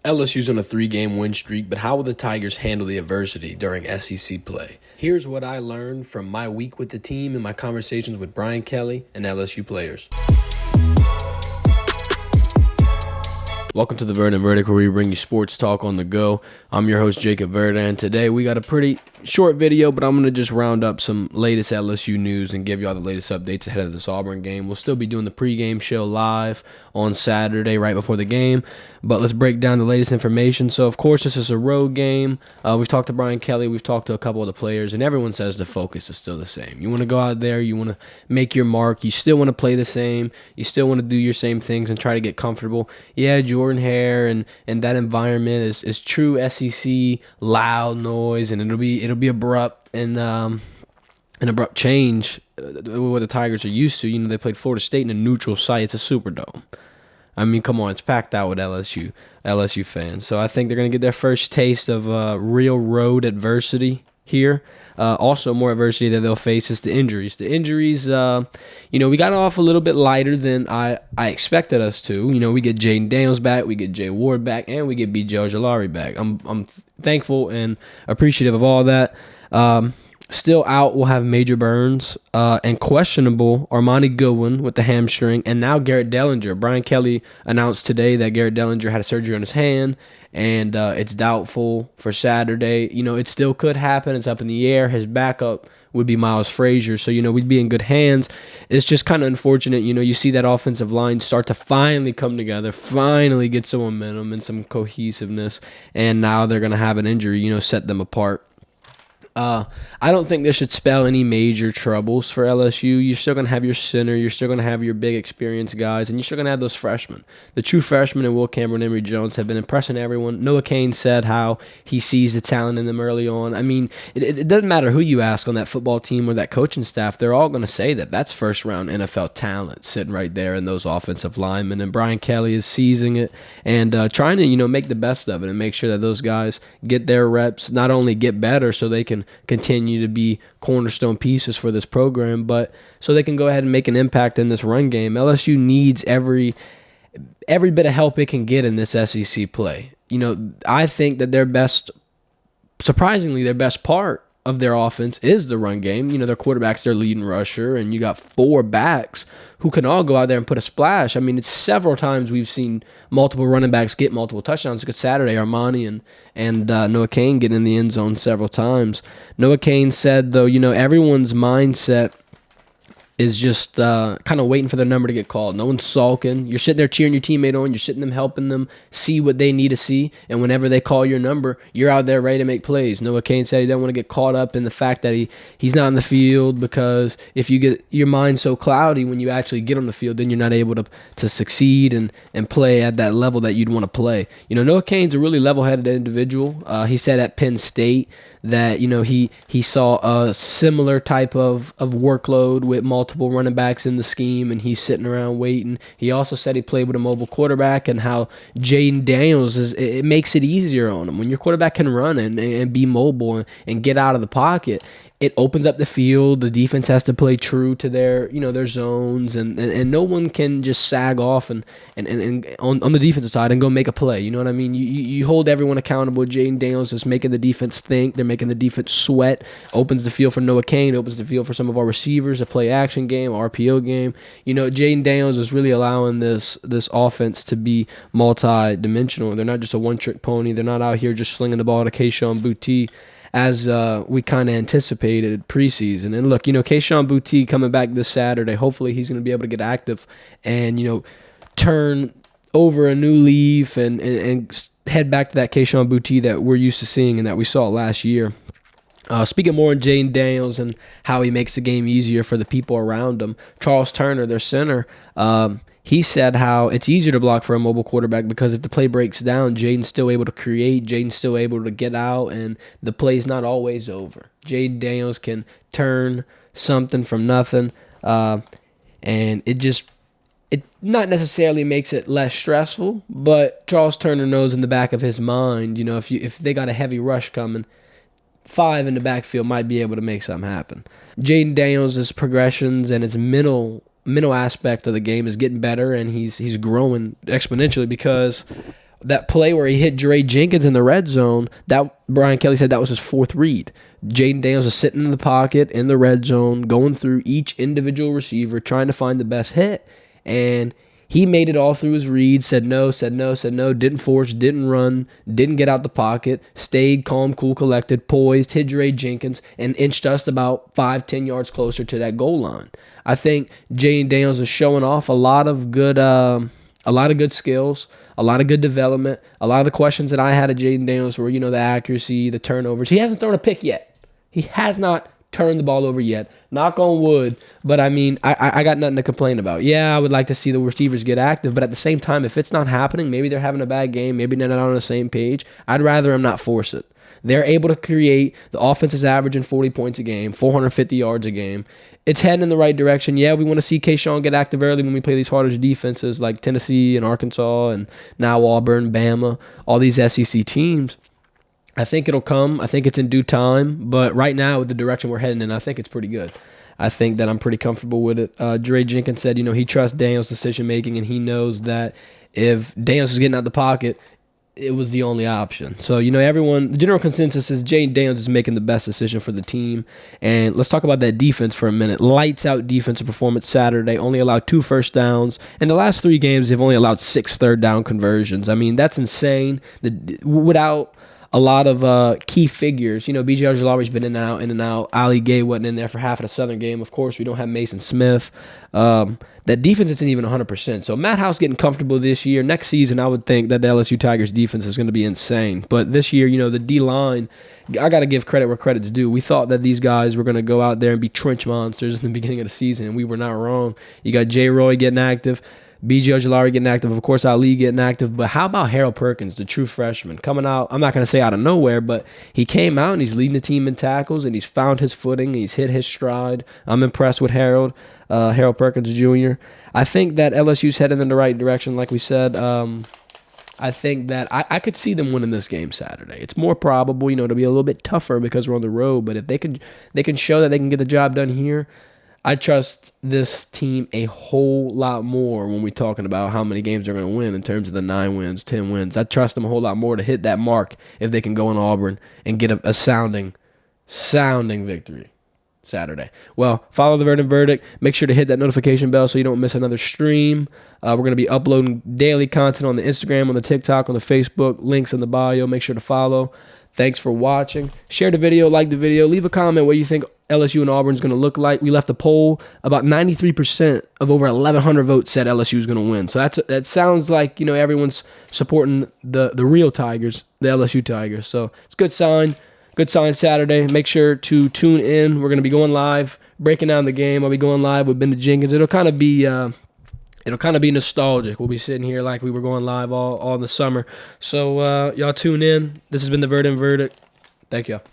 LSU's on a 3-game win streak, but how will the Tigers handle the adversity during SEC play? Here's what I learned from my week with the team and my conversations with Brian Kelly and LSU players. Welcome to the Verde and Verdict, where we bring you sports talk on the go. I'm your host, Jacob Verde, and today we got a pretty short video, but I'm going to just round up some latest LSU news and give you all the latest updates ahead of this Auburn game. We'll still be doing the pregame show live on Saturday right before the game, but let's break down the latest information. So, of course, this is a road game. We've talked to Brian Kelly. We've talked to a couple of the players, and everyone says the focus is still the same. You want to go out there. You want to make your mark. You still want to play the same. You still want to do your same things and try to get comfortable. Yeah, Jayden HERE and that environment is true SEC loud noise, and it'll be abrupt and an abrupt change what the Tigers are used to. You know, they played Florida State in a neutral site. It's a Superdome. I mean, come on, it's packed out with LSU fans. So I think they're going to get their first taste of real road adversity here. Also, more adversity that they'll face is the injuries. The injuries, we got off a little bit lighter than I expected us to. You know, we get Jayden Daniels back, we get Jay Ward back, and we get B.J. Ojulari back. I'm thankful and appreciative of all that. Still out, we'll have major burns and questionable Armoni Goodwin with the hamstring, and now Garrett Dellinger. Brian Kelly announced today that Garrett Dellinger had a surgery on his hand, and it's doubtful for Saturday. You know, it still could happen. It's up in the air. His backup would be Miles Frazier, so, we'd be in good hands. It's just kind of unfortunate. You see that offensive line start to finally come together, finally get some momentum and some cohesiveness, and now they're going to have an injury, set them apart. I don't think this should spell any major troubles for LSU. You're still going to have your center. You're still going to have your big experienced guys, and you're still going to have those freshmen. The true freshmen in Will Campbell and Emory Jones have been impressing everyone. Noah Cain said how he sees the talent in them early on. I mean, it doesn't matter who you ask on that football team or that coaching staff. They're all going to say that. That's first-round NFL talent sitting right there in those offensive linemen, and Brian Kelly is seizing it and trying to, make the best of it and make sure that those guys get their reps, not only get better so they can continue to be cornerstone pieces for this program, but so they can go ahead and make an impact in this run game. LSU needs every bit of help it can get in this SEC play. I think that surprisingly, their best part of their offense is the run game. Their quarterback's their leading rusher, and you got 4 backs who can all go out there and put a splash. I mean, it's several times we've seen multiple running backs get multiple touchdowns. Look at Saturday, Armoni and Noah Cain get in the end zone several times. Noah Cain said, though, everyone's mindset is just kind of waiting for their number to get called. No one's sulking. You're sitting there cheering your teammate on. You're sitting them, helping them see what they need to see. And whenever they call your number, you're out there ready to make plays. Noah Cain said he doesn't want to get caught up in the fact that he's not in the field, because if you get your mind so cloudy when you actually get on the field, then you're not able to succeed and play at that level that you'd want to play. Noah Cain's a really level-headed individual. He said at Penn State that he saw a similar type of workload with multiple running backs in the scheme, and he's sitting around waiting. He also said he played with a mobile quarterback, and how Jayden Daniels it makes it easier on him when your quarterback can run and be mobile and get out of the pocket. It opens up the field. The defense has to play true to their zones, and no one can just sag off and on the defensive side and go make a play. You know what I mean? You hold everyone accountable. Jayden Daniels is making the defense think. They're making the defense sweat. Opens the field for Noah Cain. Opens the field for some of our receivers, a play action game, RPO game. Jayden Daniels is really allowing this offense to be multi-dimensional. They're not just a one-trick pony. They're not out here just slinging the ball to Kayshon Boutte, as we kind of anticipated preseason. And look, Kayshon Boutte coming back this Saturday. Hopefully he's going to be able to get active and, turn over a new leaf and head back to that Kayshon Boutte that we're used to seeing and that we saw last year. Speaking more on Jayden Daniels and how he makes the game easier for the people around him, Charles Turner, their center, he said how it's easier to block for a mobile quarterback because if the play breaks down, Jayden's still able to create, Jayden's still able to get out, and the play's not always over. Jayden Daniels can turn something from nothing, and it not necessarily makes it less stressful, but Charles Turner knows in the back of his mind, if they got a heavy rush coming, 5 in the backfield might be able to make something happen. Jayden Daniels' progressions and his mental aspect of the game is getting better, and he's growing exponentially because that play where he hit Jayden Jenkins in the red zone, that Brian Kelly said that was his fourth read. Jayden Daniels is sitting in the pocket in the red zone, going through each individual receiver, trying to find the best hit, and he made it all through his reads, said no, didn't force, didn't run, didn't get out the pocket, stayed calm, cool, collected, poised, hit Jayden Jenkins, and inched us about 5-10 yards closer to that goal line. I think Jayden Daniels is showing off a lot of good skills, a lot of good development. A lot of the questions that I had of Jayden Daniels were, the accuracy, the turnovers. He hasn't thrown a pick yet. He has not turned the ball over yet. Knock on wood. But, I got nothing to complain about. Yeah, I would like to see the receivers get active, but at the same time, if it's not happening, maybe they're having a bad game, maybe they're not on the same page, I'd rather him not force it. They're able to create. The offense is averaging 40 points a game, 450 yards a game. It's heading in the right direction. Yeah, we want to see Kayshawn get active early when we play these harder defenses like Tennessee and Arkansas and now Auburn, Bama, all these SEC teams. I think it'll come. I think it's in due time. But right now, with the direction we're heading in, I think it's pretty good. I think that I'm pretty comfortable with it. Jayden Jenkins said, he trusts Daniels' decision-making, and he knows that if Daniels is getting out the pocket, it was the only option. So, the general consensus is Jayden Daniels is making the best decision for the team. And let's talk about that defense for a minute. Lights out defensive performance Saturday. Only allowed 2 first downs. In the last 3 games, they've only allowed 6 third down conversions. That's insane. Without a lot of key figures. B.J. Ojulari's been in and out. Ali Gay wasn't in there for half of the Southern game. Of course, we don't have Mason Smith. That defense isn't even 100%. So Matt House getting comfortable this year. Next season, I would think that the LSU Tigers defense is going to be insane. But this year, the D-line, I got to give credit where credit's due. We thought that these guys were going to go out there and be trench monsters in the beginning of the season, and we were not wrong. You got J. Roy getting active. B.J. Ojulari getting active. Of course, Ali getting active. But how about Harold Perkins, the true freshman, coming out? I'm not going to say out of nowhere, but he came out and he's leading the team in tackles, and he's found his footing. He's hit his stride. I'm impressed with Harold Perkins Jr. I think that LSU's heading in the right direction, like we said. I think that I could see them winning this game Saturday. It's more probable, to be a little bit tougher because we're on the road. But if they can show that they can get the job done here, I trust this team a whole lot more when we're talking about how many games they're going to win in terms of the 9 wins, 10 wins. I trust them a whole lot more to hit that mark if they can go in Auburn and get a sounding victory Saturday. Well, follow the Verdant Verdict. Make sure to hit that notification bell so you don't miss another stream. We're going to be uploading daily content on the Instagram, on the TikTok, on the Facebook. Links in the bio. Make sure to follow. Thanks for watching. Share the video, like the video. Leave a comment what you think LSU and Auburn is going to look like. We left a poll. About 93% of over 1,100 votes said LSU is going to win. So that sounds like everyone's supporting the real Tigers, the LSU Tigers. So it's a good sign. Good sign Saturday. Make sure to tune in. We're going to be going live, breaking down the game. I'll be going live with Ben Jenkins. It'll kind of be nostalgic. We'll be sitting here like we were going live all in the summer. So y'all tune in. This has been the Verdant Verdict. Thank y'all.